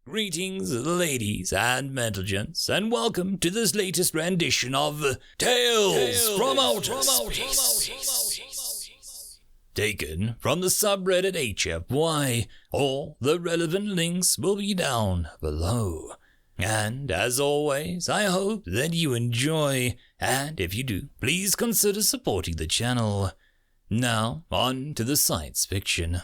Greetings, ladies and gentlemen, and welcome to this latest rendition of Tales from Outer Space. Taken from the subreddit HFY. All the relevant links will be down below. And as always, I hope that you enjoy, and if you do, please consider supporting the channel. Now, on to the science fiction.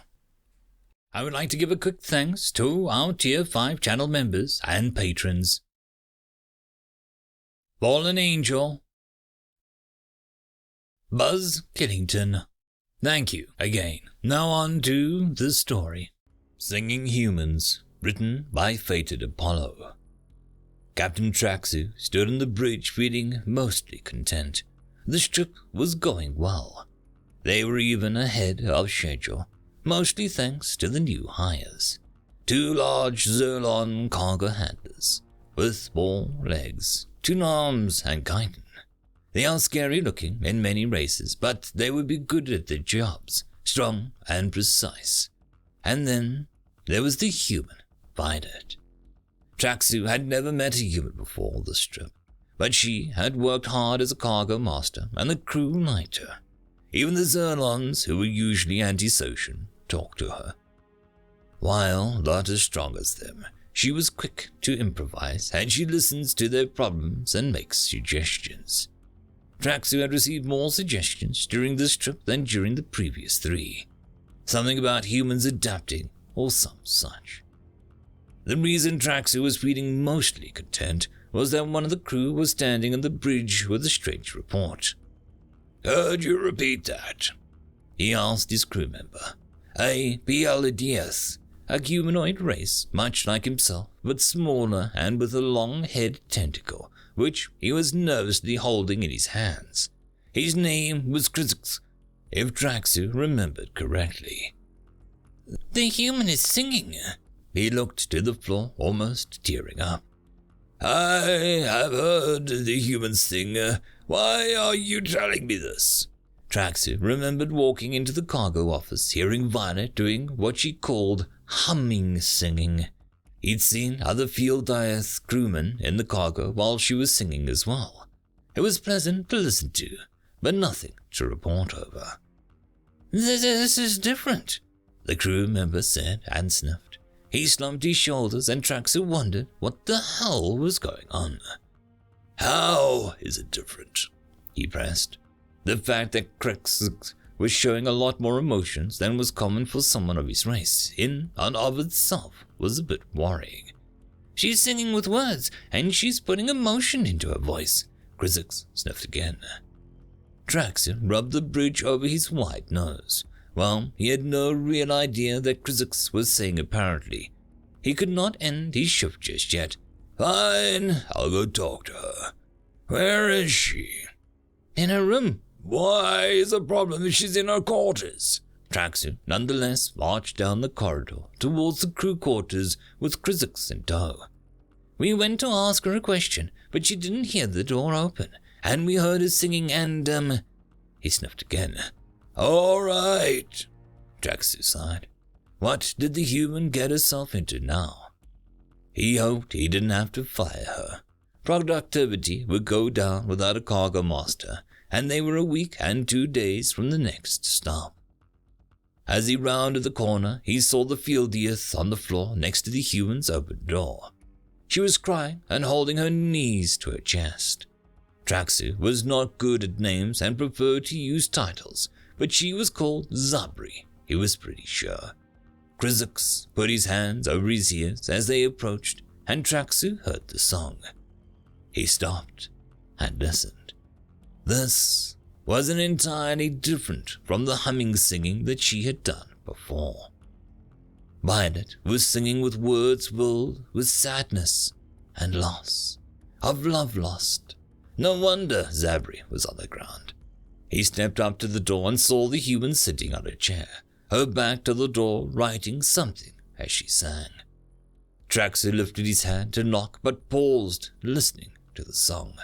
I would like to give a quick thanks to our Tier 5 channel members and patrons. Fallen Angel, Buzz Killington. Thank you again. Now on to the story. Singing Humans, written by fatedapollo. Captain Traxu stood on the bridge feeling mostly content. The trip was going well. They were even ahead of schedule, mostly thanks to the new hires. 2 large Zerlon cargo handlers, with 4 legs, 2 arms and chitin. They are scary looking in many races, but they would be good at their jobs, strong and precise. And then there was the human, Violet. Traxu had never met a human before this trip, but she had worked hard as a cargo master and the crew liked her. Even the Zerlons, who were usually antisocial, talked to her. While not as strong as them, she was quick to improvise, and she listens to their problems and makes suggestions. Traxu had received more suggestions during this trip than during the previous 3. Something about humans adapting, or some such. The reason Traxu was feeling mostly content was that one of the crew was standing on the bridge with a strange report. "Could you repeat that?" he asked his crew member. A PLDS, a humanoid race much like himself, but smaller and with a long head tentacle, which he was nervously holding in his hands. His name was Krzyx, if Traxu remembered correctly. "The human is singing." He looked to the floor, almost tearing up. "I have heard the human sing. Why are you telling me this?" Traxu remembered walking into the cargo office, hearing Violet doing what she called humming singing. He'd seen other field dice crewmen in the cargo while she was singing as well. It was pleasant to listen to, but nothing to report over. This is different," the crew member said and sniffed. He slumped his shoulders and Traxu wondered what the hell was going on. "How is it different?" he pressed. The fact that Krzyx was showing a lot more emotions than was common for someone of his race, in and of itself, was a bit worrying. "She's singing with words, and she's putting emotion into her voice," Krzyx sniffed again. Traxu rubbed the bridge over his white nose. Well, he had no real idea that Krzyx was saying apparently. He could not end his shift just yet. "Fine, I'll go talk to her. Where is she?" "In her room." "Why is the problem if she's in her quarters?" Traxu nonetheless marched down the corridor towards the crew quarters with Krzyx in tow. "We went to ask her a question, but she didn't hear the door open, and we heard her singing and He sniffed again. "All right," Traxu sighed. What did the human get herself into now? He hoped he didn't have to fire her. Productivity would go down without a cargo master, and they were a week and 2 days from the next stop. As he rounded the corner, he saw the fieldiyeth on the floor next to the human's open door. She was crying and holding her knees to her chest. Traxu was not good at names and preferred to use titles, but she was called Lbry, he was pretty sure. Krzyx put his hands over his ears as they approached, and Traxu heard the song. He stopped and listened. This wasn't entirely different from the humming singing that she had done before. Violet was singing with words filled with sadness and loss, of love lost. No wonder Lbry was on the ground. He stepped up to the door and saw the human sitting on a chair, her back to the door, writing something as she sang. Traxu lifted his hand to knock but paused, listening to the song.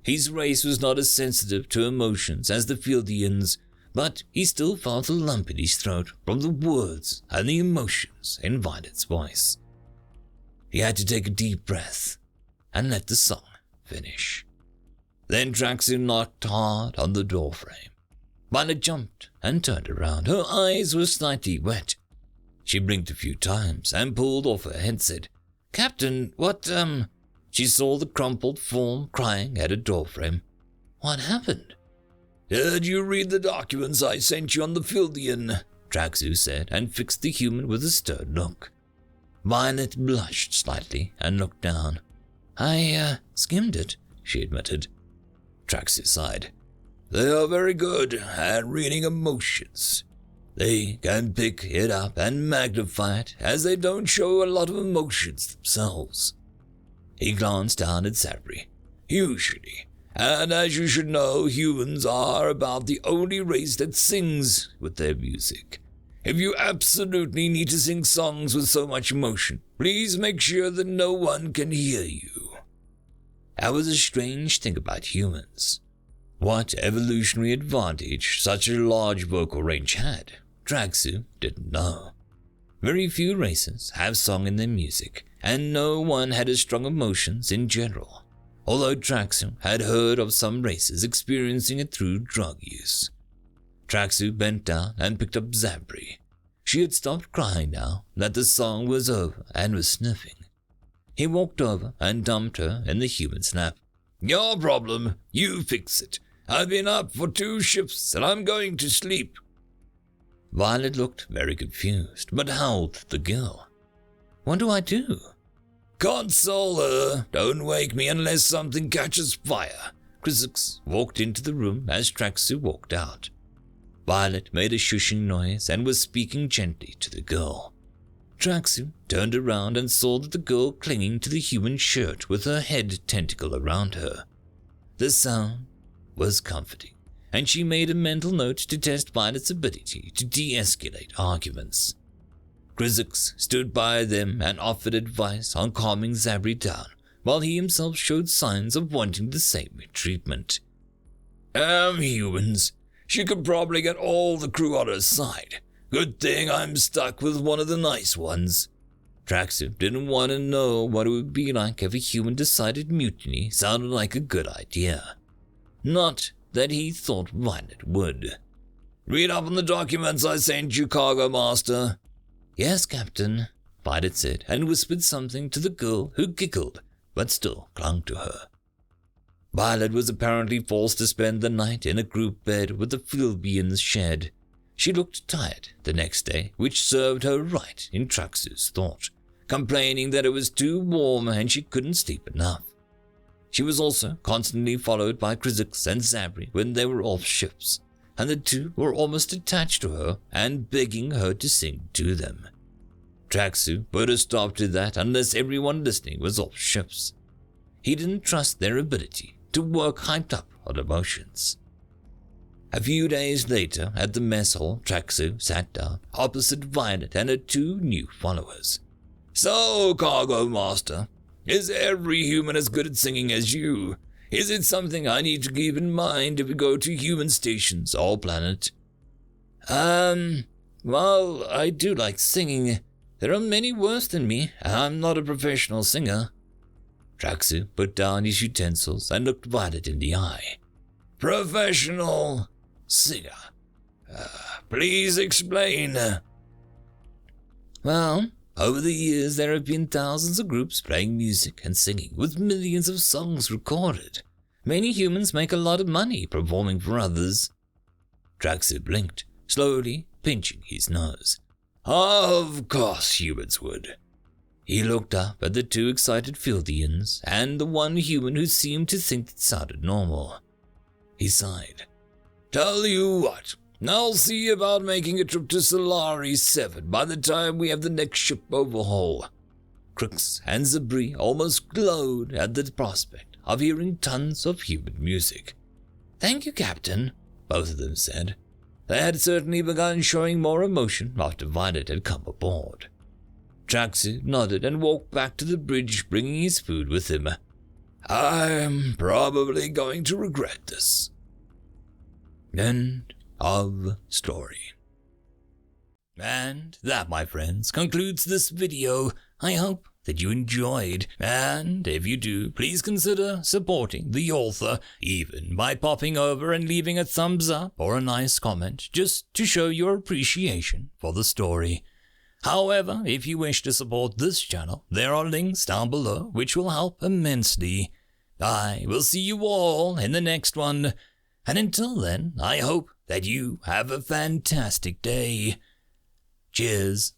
His race was not as sensitive to emotions as the Fieldians, but he still felt a lump in his throat from the words and the emotions in Violet's voice. He had to take a deep breath and let the song finish. Then Traxu knocked hard on the doorframe. Violet jumped and turned around. Her eyes were slightly wet. She blinked a few times and pulled off her headset. "Captain, what, She saw the crumpled form crying at a doorframe. "What happened?" "Did you read the documents I sent you on the Fildian?" Traxu said, and fixed the human with a stern look. Violet blushed slightly and looked down. "I, skimmed it," she admitted. Traxu sighed. "They are very good at reading emotions. They can pick it up and magnify it, as they don't show a lot of emotions themselves." He glanced down at Lbry. "Usually. And as you should know, humans are about the only race that sings with their music. If you absolutely need to sing songs with so much emotion, please make sure that no one can hear you." That was a strange thing about humans. What evolutionary advantage such a large vocal range had, Traxu didn't know. Very few races have song in their music, and no one had as strong emotions in general, although Traxu had heard of some races experiencing it through drug use. Traxu bent down and picked up Lbry. She had stopped crying now that the song was over and was sniffing. He walked over and dumped her in the human's lap. "Your problem, you fix it. I've been up for 2 shifts and I'm going to sleep." Violet looked very confused, but howled at the girl. "What do I do?" "Console her. Don't wake me unless something catches fire." Krizzix walked into the room as Traxu walked out. Violet made a shushing noise and was speaking gently to the girl. Traxu turned around and saw that the girl clinging to the human shirt with her head tentacle around her. The sound was comforting, and she made a mental note to test Violet's ability to de-escalate arguments. Krizzix stood by them and offered advice on calming Lbry down, while he himself showed signs of wanting the same treatment. Humans. She could probably get all the crew on her side. Good thing I'm stuck with one of the nice ones." Traxu didn't want to know what it would be like if a human decided mutiny sounded like a good idea. Not that he thought Violet would. "Read up on the documents I sent you, Cargo Master." "Yes, Captain," Violet said, and whispered something to the girl, who giggled, but still clung to her. Violet was apparently forced to spend the night in a group bed with the Filbian's shed. She looked tired the next day, which served her right in Traxu's thought, complaining that it was too warm and she couldn't sleep enough. She was also constantly followed by Krizzix and Lbry when they were off ships, and the two were almost attached to her and begging her to sing to them. Traxu put a stop to that unless everyone listening was off ships. He didn't trust their ability to work hyped up on emotions. A few days later, at the mess hall, Traxu sat down opposite Violet and her 2 new followers. "So, Cargo Master, is every human as good at singing as you? Is it something I need to keep in mind if we go to human stations or planet?" Well, I do like singing. There are many worse than me. I'm not a professional singer." Traxu put down his utensils and looked Violet in the eye. "Professional singer. Please explain." "Well, over the years there have been thousands of groups playing music and singing with millions of songs recorded. Many humans make a lot of money performing for others." Traxu blinked, slowly pinching his nose. "Of course humans would." He looked up at the 2 excited Fildians and the one human who seemed to think it sounded normal. He sighed. "Tell you what, I'll see about making a trip to Solari 7 by the time we have the next ship overhaul." Crooks and Lbry almost glowed at the prospect of hearing tons of human music. "Thank you, Captain," both of them said. They had certainly begun showing more emotion after Violet had come aboard. Traxu nodded and walked back to the bridge, bringing his food with him. "I'm probably going to regret this." End of story. And that, my friends, concludes this video. I hope that you enjoyed, and if you do, please consider supporting the author, even by popping over and leaving a thumbs up or a nice comment, just to show your appreciation for the story. However, if you wish to support this channel, there are links down below which will help immensely. I will see you all in the next one, and until then, I hope that you have a fantastic day. Cheers.